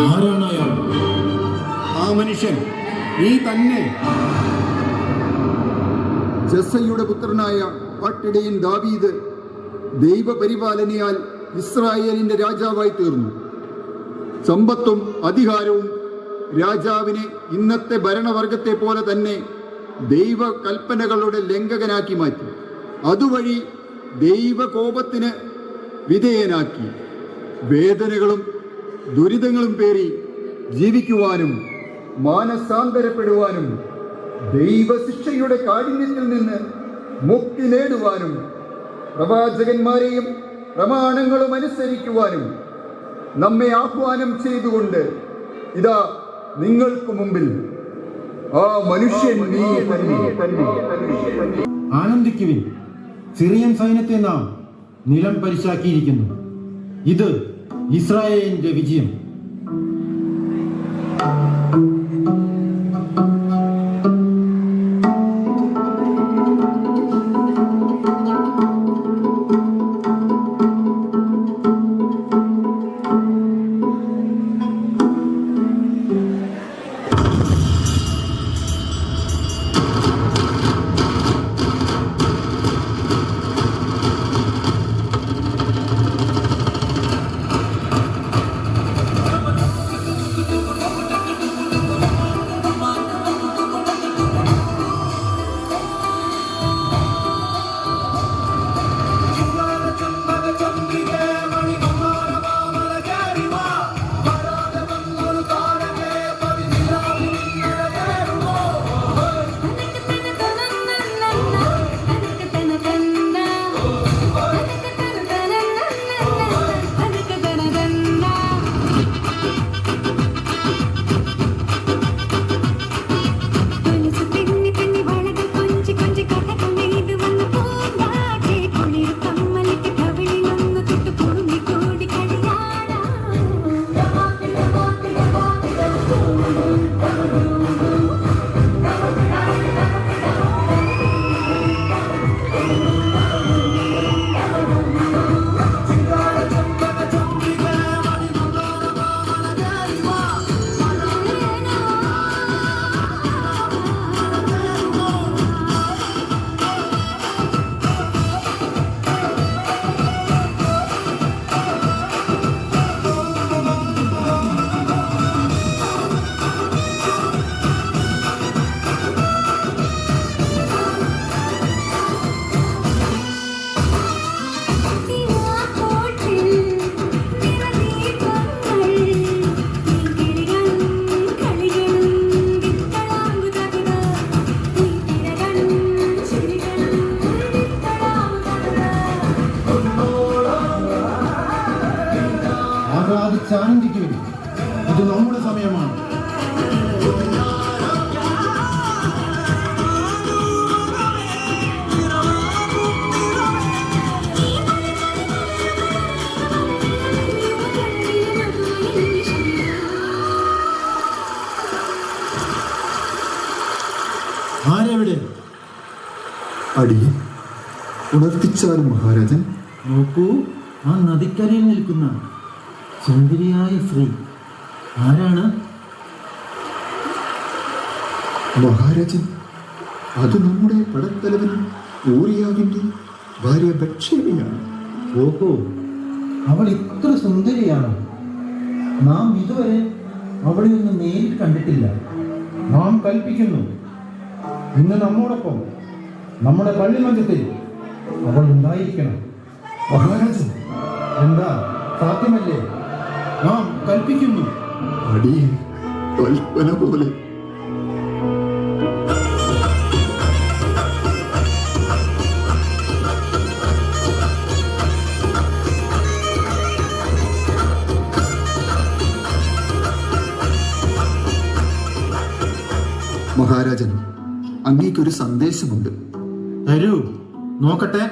ആരാണ് അയാൾ? ആ മനുഷ്യൻ നീ തന്നെ. ജസ്സയുടെ പുത്രനായ പാട്ടിടയൻ ദാവീദ് ദൈവപരിപാലനയാൽ ഇസ്രായേലിന്റെ രാജാവായി തീർന്നു. സമ്പത്തും അധികാരവും രാജാവിനെ ഇന്നത്തെ ഭരണവർഗത്തെ പോലെ തന്നെ ദൈവകൽപ്പനകളുടെ ലംഘകനാക്കി മാറ്റി. അതുവഴി ദൈവകോപത്തിന് വിധേയനാക്കി. വേദനകളും ദുരിതങ്ങളും പേറി ജീവിക്കുവാനും മാനസാന്തരപ്പെടുവാനും ദൈവശിക്ഷയുടെ കാഠിന്യത്തിൽ നിന്ന് മുക്തി നേടുവാനും പ്രവാചകന്മാരെയും പ്രമാണങ്ങളും അനുസരിക്കുവാനും നമ്മെ ആഹ്വാനം ചെയ്തുകൊണ്ട് ഇതാ നിങ്ങൾക്ക് മുമ്പിൽ ആ മനുഷ്യൻ നീ തന്നെ. ആനന്ദിക്കുവിൻ, സിറിയൻ സൈന്യത്തെ നാം നിലം പരിശാക്കിയിരിക്കുന്നു. ഇത് ഇസ്രായേലിന്റെ വിജയം. ആനന്ദിക്കുവിൻ, ഇത് നമ്മുടെ സമയമാണ്. ആരെവിടെ? അടിയൻ ഉണർത്തിച്ചാലും മഹാരാജൻ. നോക്കൂ, ആ നദിക്കരയിൽ നിൽക്കുന്ന സുന്ദരിയായ സ്ത്രീ ആരാണ്? മഹാരാജൻ, അത് നമ്മുടെ പടത്തലവൻ ഊറിയാവിൻ്റെ ഭാര്യ ബത്ശേബയാണ്. ഓഹോ, അവൾ ഇത്ര സുന്ദരിയാണോ? നാം ഇതുവരെ അവളെ ഒന്നും നേരിൽ കണ്ടിട്ടില്ല. നാം കൽപ്പിക്കുന്നു, ഇന്ന് നമ്മോടൊപ്പം നമ്മുടെ പള്ളിമഞ്ചത്തിൽ അവൾ ഉണ്ടായിരിക്കണം. മഹാരാജൻ, എന്താ, സാധ്യമല്ലേ? നാം കൽപ്പിക്കുന്നു. അടിയൻ കൽപ്പന പോലെ. മഹാരാജൻ, അങ്ങേക്കൊരു സന്ദേശമുണ്ട്. തരൂ, നോക്കട്ടെ.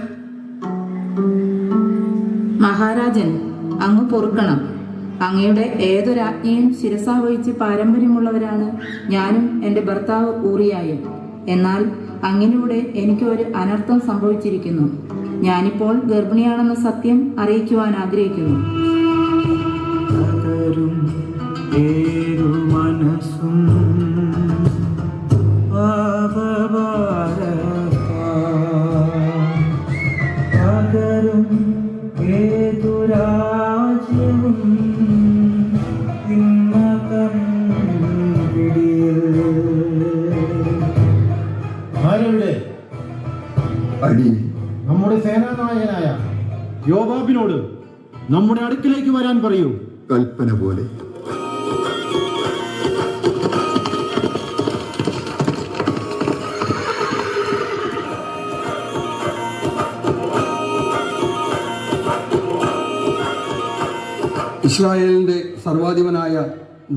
മഹാരാജൻ, അങ്ങ് പൊറുക്കണം. അങ്ങയുടെ ഏതൊരാജ്ഞയും ശിരസാവഹിച്ച് പാരമ്പര്യമുള്ളവരാണ് ഞാനും എൻ്റെ ഭർത്താവ് ഊറിയായും. എന്നാൽ അങ്ങിലൂടെ എനിക്ക് ഒരു അനർത്ഥം സംഭവിച്ചിരിക്കുന്നു. ഞാനിപ്പോൾ ഗർഭിണിയാണെന്ന സത്യം അറിയിക്കുവാൻ ആഗ്രഹിക്കുന്നു. നമ്മുടെ അടുക്കിലേക്ക് വരാൻ പറയൂ. കൽപ്പന പോലെ. ഇസ്രായേലിൻ്റെ സർവാധിപനായ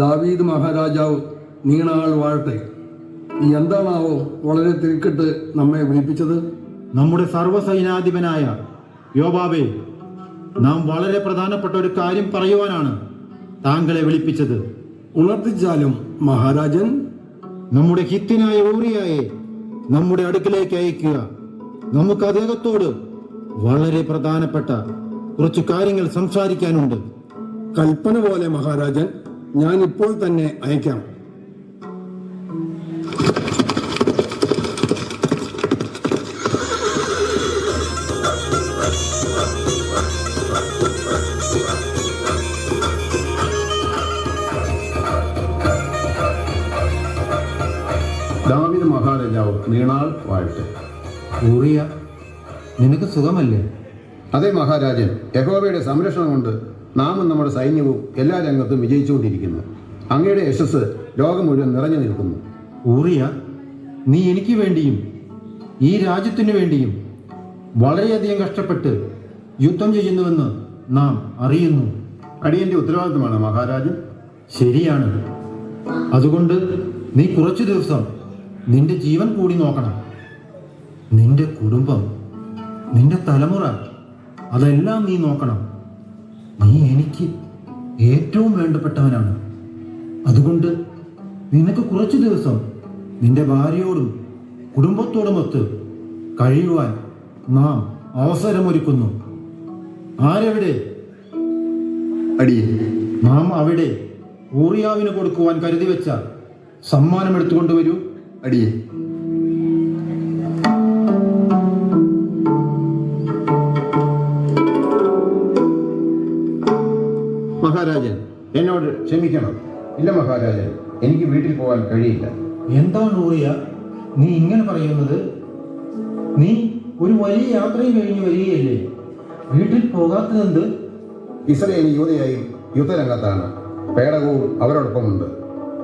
ദാവീദ് മഹാരാജാവ് നീണാൾ വാഴട്ടെ. എന്താണാവോ വളരെ തിരക്കിട്ട് നമ്മെ വിളിപ്പിച്ചത്? നമ്മുടെ സർവ്വസൈനാധിപനായ യോവാബേ, നാം വളരെ പ്രധാനപ്പെട്ട ഒരു കാര്യം പറയുവാനാണ് താങ്കളെ വിളിപ്പിച്ചത്. ഉണർത്തിച്ചാലും മഹാരാജൻ. നമ്മുടെ ഹിത്യനായ ഊറിയായെ നമ്മുടെ അടുക്കിലേക്ക് അയക്കുക. നമുക്ക് അദ്ദേഹത്തോട് വളരെ പ്രധാനപ്പെട്ട കുറച്ച് കാര്യങ്ങൾ സംസാരിക്കാനുണ്ട്. കൽപ്പന പോലെ മഹാരാജൻ, ഞാൻ ഇപ്പോൾ തന്നെ അയക്കാം. ദാവീദ് മഹാരാജാവ് നീണാൾ വാഴട്ടെ. ഊറിയ, നിനക്ക് സുഖമല്ലേ? അതേ മഹാരാജൻ, യഹോവയുടെ സംരക്ഷണം കൊണ്ട് നാമും നമ്മുടെ സൈന്യവും എല്ലാ രംഗത്തും വിജയിച്ചുകൊണ്ടിരിക്കുന്നു. അങ്ങയുടെ യശസ് ലോകം മുഴുവൻ നിറഞ്ഞു നിൽക്കുന്നു. ഊറിയ, നീ എനിക്ക് വേണ്ടിയും ഈ രാജ്യത്തിനു വേണ്ടിയും വളരെയധികം കഷ്ടപ്പെട്ട് യുദ്ധം ചെയ്യുന്നുവെന്ന് നാം അറിയുന്നു. അടിയന്റെ ഉത്തരവാദിത്തമാണ് മഹാരാജൻ. ശരിയാണ്. അതുകൊണ്ട് നീ കുറച്ചു ദിവസം നിന്റെ ജീവൻ കൂടി നോക്കണം. നിന്റെ കുടുംബം, നിന്റെ തലമുറ, അതെല്ലാം നീ നോക്കണം. നീ എനിക്ക് ഏറ്റവും വേണ്ടപ്പെട്ടവനാണ്. അതുകൊണ്ട് നിനക്ക് കുറച്ചു ദിവസം നിന്റെ ഭാര്യയോടും കുടുംബത്തോടുമൊത്ത് കഴിയുവാൻ നാം അവസരമൊരുക്കുന്നു. ആരെവിടെ? അടിയൻ. നാം അവിടെ ഊറിയാവിന് കൊടുക്കുവാൻ കരുതി വെച്ച സമ്മാനം എടുത്തുകൊണ്ടുവരൂ. അടിയൻ. മഹാരാജൻ, എന്നോട് ക്ഷമിക്കണം. ഇല്ല മഹാരാജൻ, എനിക്ക് വീട്ടിൽ പോകാൻ കഴിയില്ല. എന്താണ് ഊറിയ നീ ഇങ്ങനെ പറയുന്നത്? നീ ഒരു വലിയ യാത്രയും കഴിഞ്ഞ് വരികയല്ലേ? വീട്ടിൽ പോകാത്തതെന്ത്? ഇസ്രായേൽ യൂദയായും യുദ്ധരംഗത്താണ്. പേടകവും അവരോടൊപ്പമുണ്ട്.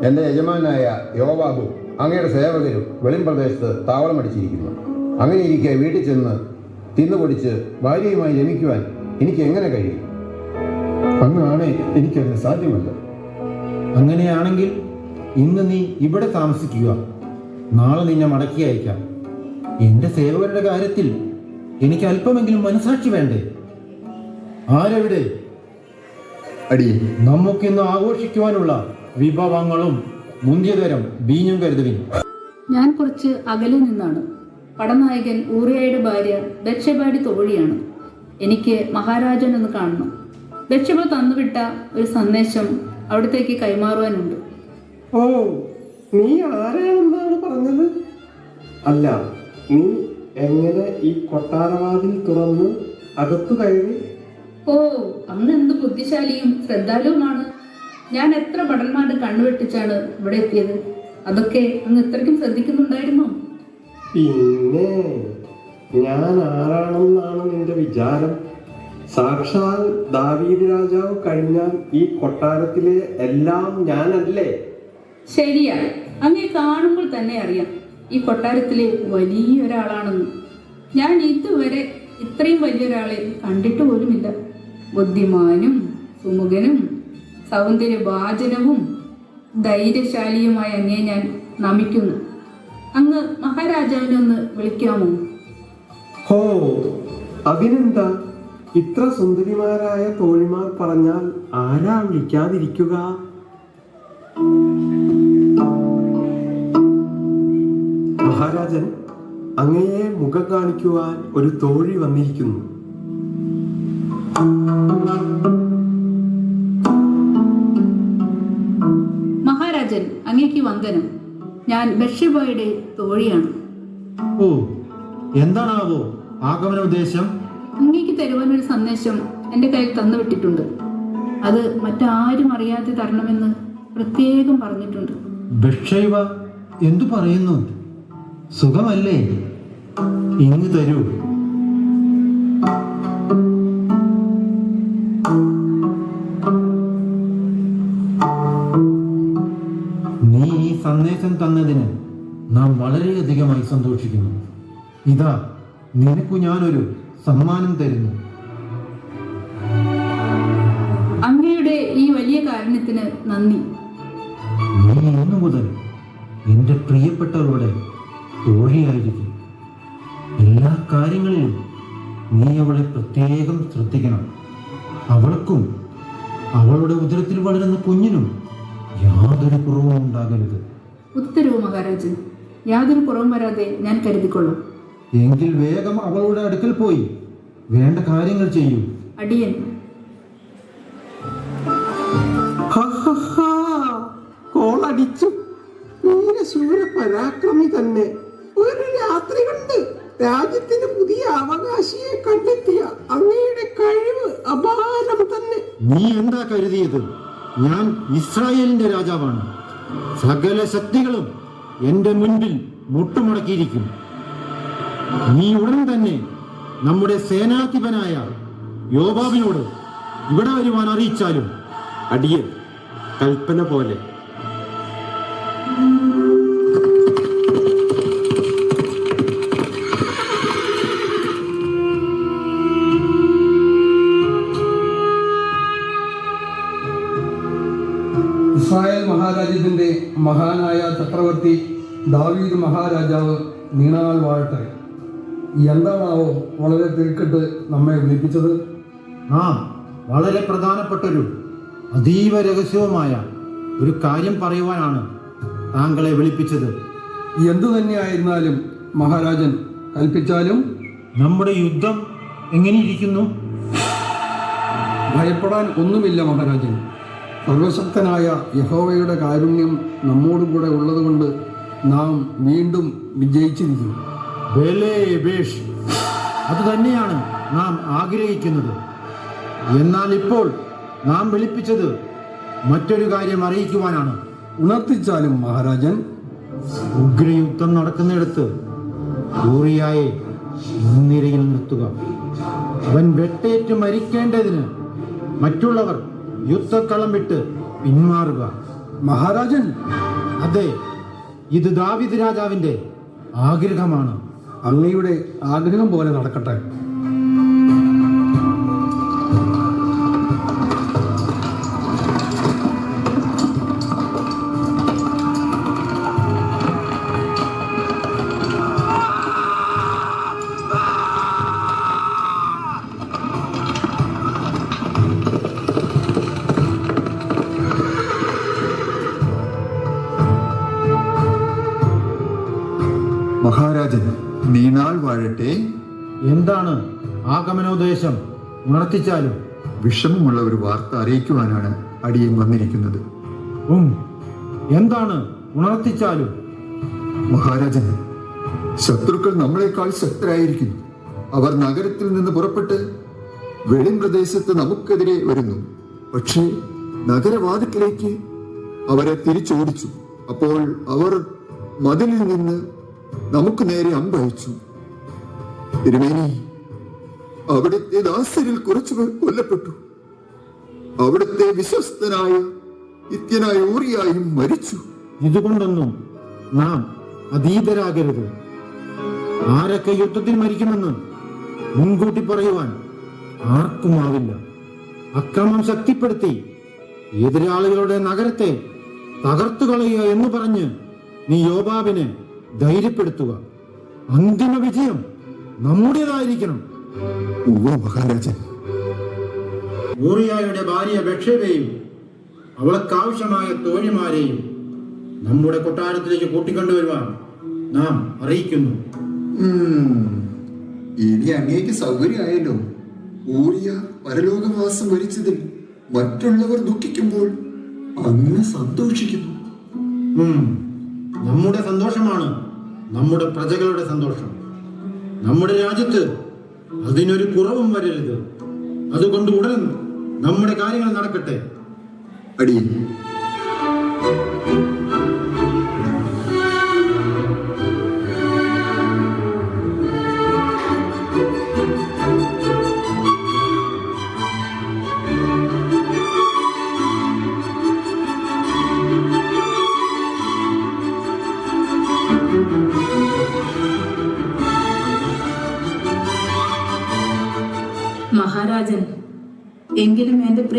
എൻ്റെ യജമാനായ യോവാബും അങ്ങയുടെ സേവകരും വെളിംപ്രദേശത്ത് താവളമടിച്ചിരിക്കുന്നു. അങ്ങനെ ഇരിക്കെ വീട്ടിൽ ചെന്ന് തിന്നുപൊടിച്ച് ഭാര്യയുമായി രമിക്കുവാൻ എനിക്ക് എങ്ങനെ കഴിയും? അങ്ങാണെ എനിക്കതിന് സാധ്യമല്ല. അങ്ങനെയാണെങ്കിൽ ഇന്ന് നീ ഇവിടെ താമസിക്കുക. നാളെ നിന്നെ മടക്കി അയക്കാം. എന്റെ സേവകരുടെ കാര്യത്തിൽ എനിക്ക് അല്പമെങ്കിലും മനസാക്ഷി വേണ്ടേ? ആരെവിടെ? അടിയൻ. നമുക്കിന്ന് ആഘോഷിക്കുവാനുള്ള വിഭവങ്ങളും മുന്തിയതരം വീഞ്ഞും കരുതുവിൻ. ഞാൻ കുറച്ച് അകലെ നിന്നാണ്. പടനായകൻ ഊറിയയുടെ ഭാര്യ ബത്ശബയുടെ തോഴിയാണ്. എനിക്ക് മഹാരാജനൊന്ന് കാണണം. ബത്ശബ തന്നുവിട്ട ഒരു സന്ദേശം അവിടത്തേക്ക് കൈമാറുവാനുണ്ട്. ഓ, നീ ആരാണെന്നാണ് പറഞ്ഞത്? അല്ല, നീ എങ്ങനെ ഈ കൊട്ടാരവാതിൽ തുറന്ന് അകത്തു കയറി? ഓ, അങ്ങ് എന്ത് ബുദ്ധിശാലിയും ശ്രദ്ധാലുവുമാണ്. ഞാൻ എത്ര ഭടന്മാരുടെ കണ്ണുവെട്ടിച്ചാണ് ഇവിടെ എത്തിയത്. അതൊക്കെ അങ്ങ് ഇത്രയ്ക്കും ശ്രദ്ധിക്കുന്നുണ്ടായിരുന്നോ? പിന്നെ ഞാൻ ആരാണെന്നാണ് നിന്റെ വിചാരം? സാക്ഷാൽ ദാവീദ് രാജാവ് കഴിഞ്ഞാൽ ഈ കൊട്ടാരത്തിലെ എല്ലാം ഞാനല്ലേ? ശരിയാ, അങ്ങേ കാണുമ്പോൾ തന്നെ അറിയാം ഈ കൊട്ടാരത്തിലെ വലിയൊരാളാണെന്ന്. ഞാൻ ഇതുവരെ ഇത്രയും വലിയൊരാളെ കണ്ടിട്ട് പോലുമില്ല. ബുദ്ധിമാനും സുമുഖനും സൗന്ദര്യഭാജനവും ധൈര്യശാലിയുമായ അങ്ങേ ഞാൻ നമിക്കുന്നു. അങ്ങ് മഹാരാജാവിനെ ഒന്ന് വിളിക്കാമോ? ഹോ, അതിനെന്താ? ഇത്ര സുന്ദരിമാരായ തോഴിമാർ പറഞ്ഞാൽ ആരാ വിളിക്കാതിരിക്കുക? മഹാരാജൻ, അങ്ങയെ മുഖം കാണിക്കുവാൻ ഒരു തോഴി വന്നിരിക്കുന്നു. മഹാരാജൻ, അങ്ങേക്ക് വന്ദനം. ഞാൻ ബത്ശബയുടെ തോഴിയാണ്. ഓ, എന്താണാവോ ആഗമന ഉദ്ദേശം? അങ്ങേക്ക് തരുവാൻ ഒരു സന്ദേശം എൻ്റെ കയ്യിൽ തന്നുവിട്ടിട്ടുണ്ട്. അത് മറ്റാരും അറിയാതെ തരണമെന്ന് പ്രത്യേകം പറഞ്ഞിട്ടുണ്ട്. ബത്ശബ എന്തു പറയുന്നു? സുഖമല്ലേ? ഇങ്ങ് തരൂ. ഉപദേശം തന്നതിന് നാം വളരെയധികമായി സന്തോഷിക്കുന്നു. ഇതാ നിനക്കു ഞാനൊരു സമ്മാനം തരുന്നു. അങ്ങയുടെ ഈ വലിയ കാരുണ്യത്തിന് നന്ദി. നീ ഇന്നു മുതൽ എൻ്റെ പ്രിയപ്പെട്ടവരുടെ തോഴിയായിരിക്കും. എല്ലാ കാര്യങ്ങളിലും നീ അവളെ പ്രത്യേകം ശ്രദ്ധിക്കണം. അവൾക്കും അവളുടെ ഉദരത്തിൽ വളരുന്ന കുഞ്ഞിനും യാതൊരു കുറവും ഉണ്ടാകരുത്. ഉത്തരവ് മഹാരാജൻ. യാതൊരു കുറവും വരാതെ ഞാൻ കരുതിക്കൊള്ളാം. എങ്കിൽ വേഗം അവളുടെ അടുക്കൽ പോയി വേണ്ട കാര്യങ്ങൾ ചെയ്യൂ. അടിയൻ. കോളടിച്ചു. വീരശൂര പരാക്രമി തന്നെ. ഒരു രാത്രി കൊണ്ട് രാജ്യത്തിന് പുതിയ അവകാശിയെ കണ്ടെത്തിയ അങ്ങയുടെ കഴിവ് അപാരം തന്നെ. നീ എന്താ കരുതിയത്? ഞാൻ ഇസ്രായേലിന്റെ രാജാവാണ്. സകല ശക്തികളും എന്റെ മുൻപിൽ മുട്ടുമടക്കിയിരിക്കും. നീ ഉടൻ തന്നെ നമ്മുടെ സേനാധിപനായ യോവാബിനോട് ഇവിടെ വരുവാൻ അറിയിച്ചാലും. അടിയൻ കൽപ്പന പോലെ. ഇസ്രായേൽ മഹാരാജ്യത്തിന്റെ മഹാനായ ചക്രവർത്തി ദാവീദ് മഹാരാജാവ് നീണാൾ വാഴട്ടെ. എന്താണാവോ വളരെ തിരക്കിട്ട് നമ്മെ വിളിപ്പിച്ചത്? വളരെ പ്രധാനപ്പെട്ടൊരു അതീവ രഹസ്യവുമായ ഒരു കാര്യം പറയുവാനാണ് താങ്കളെ വിളിപ്പിച്ചത്. എന്തു തന്നെയായിരുന്നാലും മഹാരാജൻ കൽപ്പിച്ചാലും. നമ്മുടെ യുദ്ധം എങ്ങനെയിരിക്കുന്നു? ഭയപ്പെടാൻ ഒന്നുമില്ല മഹാരാജൻ. സർവശക്തനായ യഹോവയുടെ കാരുണ്യം നമ്മോടുകൂടെ ഉള്ളതുകൊണ്ട് നാം വീണ്ടും വിജയിച്ചിരിക്കും. അത് തന്നെയാണ് നാം ആഗ്രഹിക്കുന്നത്. എന്നാൽ ഇപ്പോൾ നാം വിളിപ്പിച്ചത് മറ്റൊരു കാര്യം അറിയിക്കുവാനാണ്. ഉണർത്തിച്ചാലും മഹാരാജൻ. ഉഗ്രയുദ്ധം നടക്കുന്നിടത്ത് ഊറിയായെ മുൻനിരയിൽ നിർത്തുക. അവൻ വെട്ടേറ്റ് മരിക്കേണ്ടതിന് മറ്റുള്ളവർ യുദ്ധക്കളം വിട്ട് പിന്മാറുക. മഹാരാജൻ. അതെ, ഇത് ദാവീദ് രാജാവിന്റെ ആഗ്രഹമാണ്. അങ്ങയുടെ ആഗ്രഹം പോലെ നടക്കട്ടെ. മഹാരാജൻ നീണാൾ വാഴട്ടെ. എന്താണ് ആഗമനോദ്ദേശം? ഉണർത്തിച്ചാലും. വിഷമമുള്ള ഒരു വാർത്ത അറിയിക്കുവാനാണ് അടിയൻ വന്നിരിക്കുന്നത്. എന്താണ് ഉണർത്തിച്ചാലും? മഹാരാജൻ, ശത്രുക്കൾ നമ്മളെക്കാൾ ശക്തരായിരിക്കുന്നു. അവർ നഗരത്തിൽ നിന്ന് പുറപ്പെട്ട് വെളിം പ്രദേശത്ത് നമുക്കെതിരെ വരുന്നു. പക്ഷേ നഗരവാതിക്കലേക്ക് അവരെ തിരിച്ചോടിച്ചു. അപ്പോൾ അവർ മതിലിൽ നിന്ന് നമുക്ക് നേരെ അമ്പയച്ചു. തിരുമേനി, അവിടുത്തെ ദാസരിൽ കുറച്ചുപേർ കൊല്ലപ്പെട്ടു. അവിടുത്തെ വിശ്വസ്തനായ നിത്യനായ ഊറിയായും മരിച്ചു. ഇതുകൊണ്ടൊന്നും നാം അതീതരാകരുത്. ആരൊക്കെ യുദ്ധത്തിൽ മരിക്കുമെന്ന് മുൻകൂട്ടി പറയുവാൻ ആർക്കുമാവില്ല. അക്രമം ശക്തിപ്പെടുത്തി എതിരാളികളുടെ നഗരത്തെ തകർത്തു കളയുക എന്ന് പറഞ്ഞ് നീ യോവാബിനെ ധൈര്യപ്പെടുത്തുക. അന്തിമ വിജയം നമ്മുടേതായിരിക്കണം. മഹാരാജൻ. ഊറിയായുടെ ഭാര്യ ബത്ശേബയെയും അവൾക്കാവശ്യമായ തോഴിമാരെയും നമ്മുടെ കൊട്ടാരത്തിലേക്ക് കൂട്ടിക്കൊണ്ടുവരുവാൻ നാം അറിയിക്കുന്നു. ഇനി അങ്ങേക്ക് സൗകര്യമായല്ലോ. ഊറിയ പരലോകവാസം വരിച്ചതിൽ മറ്റുള്ളവർ ദുഃഖിക്കുമ്പോൾ അങ്ങ് സന്തോഷിക്കുന്നു. നമ്മുടെ സന്തോഷമാണ് നമ്മുടെ പ്രജകളുടെ സന്തോഷം. നമ്മുടെ രാജ്യത്ത് അതിനൊരു കുറവും വരരുത്. അതുകൊണ്ട് ഉടൻ നമ്മുടെ കാര്യങ്ങൾ നടക്കട്ടെ. അടിയൻ.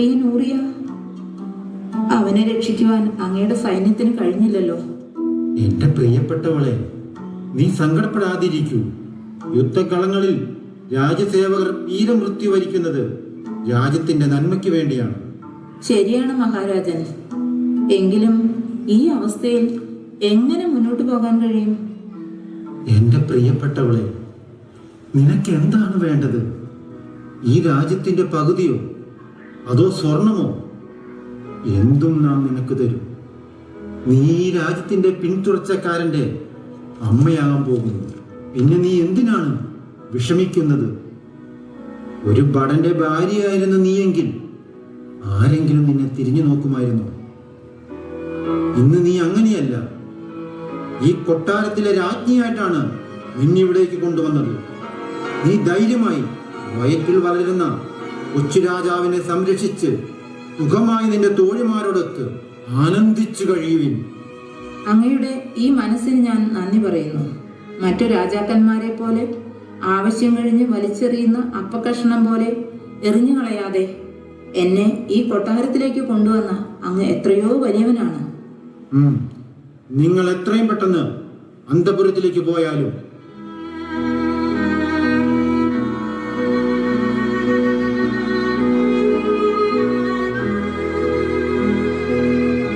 അടിയൻ ഊറിയ, അവനെ രക്ഷിക്കുവാൻ അങ്ങയുടെ സൈന്യത്തിന് കഴിഞ്ഞില്ലല്ലോ. എന്റെ പ്രിയപ്പെട്ടവളെ, നീ സങ്കടപ്പെടാതിരിക്കൂ. യുദ്ധകളങ്ങളിൽ രാജ്യസേവകർ വീരമൃത്യു വരിക്കുന്നത് രാജ്യത്തിന്റെ നന്മയ്ക്ക് വേണ്ടിയാണ്. ശരിയാണ് മഹാരാജൻ. എങ്കിലും ഈ അവസ്ഥയിൽ എങ്ങനെ മുന്നോട്ട് പോകാൻ കഴിയും? എന്റെ പ്രിയപ്പെട്ടവളെ, നിനക്ക് എന്താണ് വേണ്ടത്? ഈ രാജ്യത്തിന്റെ പകുതിയോ അതോ സ്വർണമോ? എന്തും നാം നിനക്ക് തരും. നീ ഈ രാജ്യത്തിന്റെ പിന്തുടർച്ചക്കാരന്റെ അമ്മയാകാൻ പോകുന്നു. പിന്നെ നീ എന്തിനാണ് വിഷമിക്കുന്നത്? ഒരു ഭടന്റെ ഭാര്യയായിരുന്നു നീയെങ്കിൽ ആരെങ്കിലും നിന്നെ തിരിഞ്ഞു നോക്കുമായിരുന്നോ? ഇന്ന് നീ അങ്ങനെയല്ല. ഈ കൊട്ടാരത്തിലെ രാജ്ഞിയായിട്ടാണ് നിന്നിവിടേക്ക് കൊണ്ടുവന്നത്. നീ ധൈര്യമായി വയറ്റിൽ വളരുന്ന കൊച്ചു രാജാവിനെ സംരക്ഷിച്ച് സുഖമായി നിന്റെ തോഴിമാരോടൊത്ത് ആനന്ദിച്ചു കഴിയുവിൻ. അങ്ങയുടെ ഈ മനസ്സിന് ഞാൻ നന്ദി പറയുന്നു. മറ്റു രാജാക്കന്മാരെ പോലെ ആവശ്യം കഴിഞ്ഞ് വലിച്ചെറിയുന്ന അപ്പക്കഷണം പോലെ എറിഞ്ഞു കളയാതെ എന്നെ ഈ കൊട്ടാരത്തിലേക്ക് കൊണ്ടുവന്ന അങ്ങ് എത്രയോ വലിയവനാണ്. നിങ്ങൾ എത്രയും പെട്ടെന്ന് അന്തപുരത്തിലേക്ക് പോയാലും.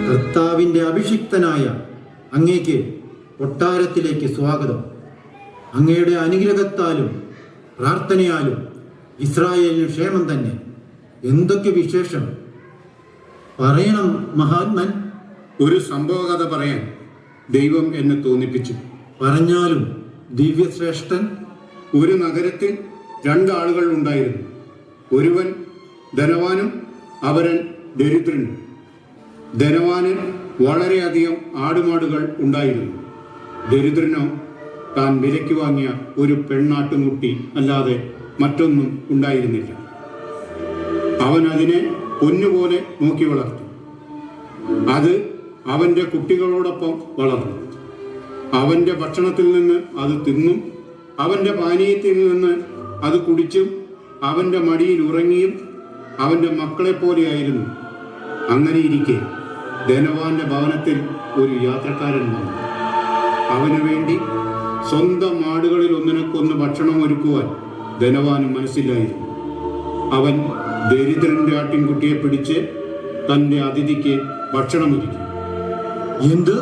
കർത്താവിന്റെ അഭിഷിക്തനായ അങ്ങേക്ക് കൊട്ടാരത്തിലേക്ക് സ്വാഗതം. അങ്ങയുടെ അനുഗ്രഹത്താലും പ്രാർത്ഥനയാലും ഇസ്രായേലിന് ക്ഷേമം തന്നെ. എന്തൊക്കെ വിശേഷം പറയണം മഹാത്മൻ? ഒരു സംഭവകഥ പറയാൻ ദൈവം എന്നെ തോന്നിപ്പിച്ചു. പറഞ്ഞാലും ദിവ്യശ്രേഷ്ഠൻ. ഒരു നഗരത്തിൽ 2 ആളുകൾ ഉണ്ടായിരുന്നു. ഒരുവൻ ധനവാനും അവരൻ ദരിദ്രനും. ധനവാന് വളരെയധികം ആടുമാടുകൾ ഉണ്ടായിരുന്നു. ദരിദ്രനോ താൻ വിലയ്ക്ക് വാങ്ങിയ ഒരു പെണ്ണാട്ടുമുട്ടി അല്ലാതെ മറ്റൊന്നും ഉണ്ടായിരുന്നില്ല. അവൻ അതിനെ പൊന്നുപോലെ നോക്കി വളർത്തി. അത് അവൻ്റെ കുട്ടികളോടൊപ്പം വളർന്നു. അവൻ്റെ ഭക്ഷണത്തിൽ നിന്ന് അത് തിന്നും അവൻ്റെ പാനീയത്തിൽ നിന്ന് അത് കുടിച്ചും അവൻ്റെ മടിയിൽ ഉറങ്ങിയും അവൻ്റെ മക്കളെപ്പോലെയായിരുന്നു. അങ്ങനെയിരിക്കെ ധനവാന്റെ ഭവനത്തിൽ ഒരു യാത്രക്കാരൻ വന്നു. അവന് വേണ്ടി സ്വന്തം ആടുകളിൽ ഒന്നിനൊക്കൊന്ന് ഭക്ഷണം ഒരുക്കുവാൻ ധനവാന് മനസ്സില്ലായിരുന്നു. അവൻ ദരിദ്രന്റെ ആട്ടിൻകുട്ടിയെ പിടിച്ച് തൻ്റെ അതിഥിക്ക് ഭക്ഷണമൊരുക്കി. എന്ത്?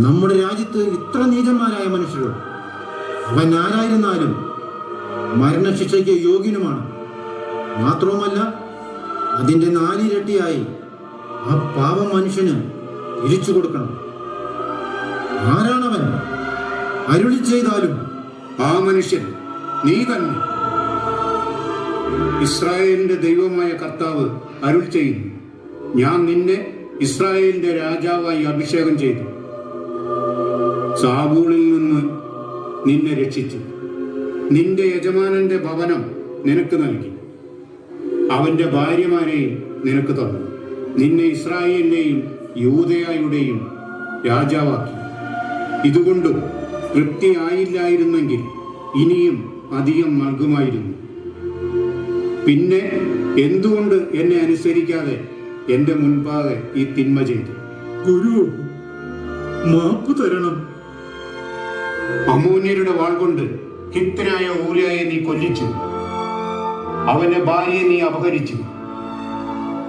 നമ്മുടെ രാജ്യത്ത് ഇത്ര നീചന്മാരായ മനുഷ്യരോ? അവൻ ആരായിരുന്നാലും മരണശിക്ഷയ്ക്ക് യോഗ്യനുമാണ്. മാത്രവുമല്ല, അതിൻ്റെ 4 ഇരട്ടിയായി ആ പാവം മനുഷ്യന് തിരിച്ചു കൊടുക്കണം. ആരാണവൻ? അരുളി ചെയ്താലും. ആ മനുഷ്യൻ നീ തന്നെ. ഇസ്രായേലിന്റെ ദൈവമായ കർത്താവ് അരുൾ ചെയ്യുന്നു, ഞാൻ നിന്നെ ഇസ്രായേലിന്റെ രാജാവായി അഭിഷേകം ചെയ്തു. സാബൂളിൽ നിന്ന് നിന്നെ രക്ഷിച്ചു. നിന്റെ യജമാനന്റെ ഭവനം നിനക്ക് നൽകി. അവന്റെ ഭാര്യമാരെയും നിനക്ക് തന്നു. നിന്നെ ഇസ്രായേലിന്റെയും യൂദയായുടെയും രാജാവാക്കി. ഇതുകൊണ്ടും തൃപ്തിയായില്ലായിരുന്നെങ്കിൽ ഇനിയും അധികം നൽകുമായിരുന്നു. പിന്നെ എന്തുകൊണ്ട് എന്നെ അനുസരിക്കാതെ എന്റെ മുൻപാകെ ഈ തിന്മ ചെയ്തു? ഗുരു, മാപ്പ് തരണം. അമ്മോന്യരുടെ വാൾ കൊണ്ട് ഹിത്തനായ ഊരിയായെ നീ കൊല്ലിച്ചു. അവന്റെ ഭാര്യയെ നീ അപഹരിച്ചു.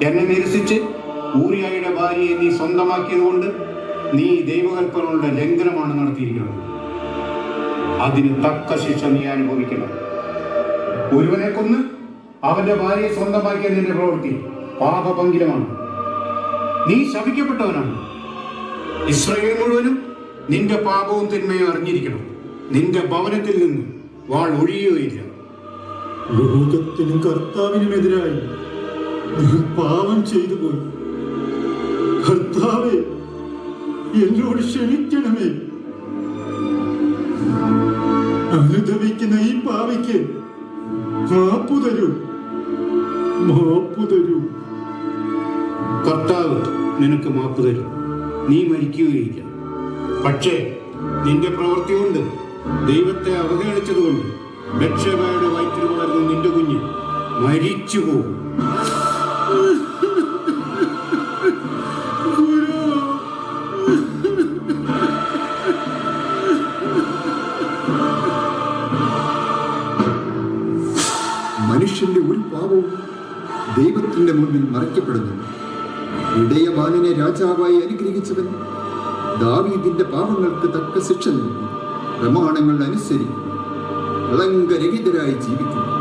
എന്നെ നിരസിച്ച് ഊരിയായുടെ ഭാര്യയെ നീ സ്വന്തമാക്കിയതുകൊണ്ട് നീ ദൈവകൽപ്പനകളുടെ ലംഘനമാണ് നടത്തിയിരിക്കുന്നത്. അതിന് തക്ക ശിക്ഷ നീ അനുഭവിക്കണം. ഒരുവനെ കൊന്ന് അവന്റെ ഭാര്യയെ സ്വന്തമാക്കിയ നിന്റെ പ്രവൃത്തി പാപഭംഗിലമാണ്. നീ ശപിക്കപ്പെട്ടവനാണ്. ഇസ്രായേൽ മുഴുവനും നിന്റെ പാപവും തിന്മയും അറിഞ്ഞിരിക്കണം. നിന്റെ ഭവനത്തിൽ നിന്ന് വാൾ ഒഴിയുകയില്ല. ലോകത്തിനും കർത്താവിനുമെതിരായി നിങ്ങൾ പാപം ചെയ്തു പോയി. കർത്താവേ, എന്നോട് ക്ഷമിക്കണമേ. അനുദവിക്കുന്ന ഈ പാവിക്ക് മാപ്പു തരൂ, മാപ്പു തരൂ. കർത്താവ് നിനക്ക് മാപ്പ് തരും. നീ മരിക്കുകയില്ല. പക്ഷേ നിന്റെ പ്രവൃത്തി കൊണ്ട്, ദൈവത്തെ അവഹേളിച്ചതുകൊണ്ട് ബത്ശേബയുടെ വയറ്റിൽ വളർന്ന നിന്റെ കുഞ്ഞ് മരിച്ചു പോകും. ദൈവത്തിന്റെ മുൻപിൽ മറയ്ക്കപ്പെടുന്നു. ഇടയബാലനെ രാജാവായി അനുഗ്രഹിച്ചവൻ ദാവീദിന്റെ പാപങ്ങൾക്ക് തക്ക ശിക്ഷ നൽകി പ്രമാണങ്ങൾ അനുസരിക്കും കളങ്കരഹിതരായി ജീവിക്കുന്നു.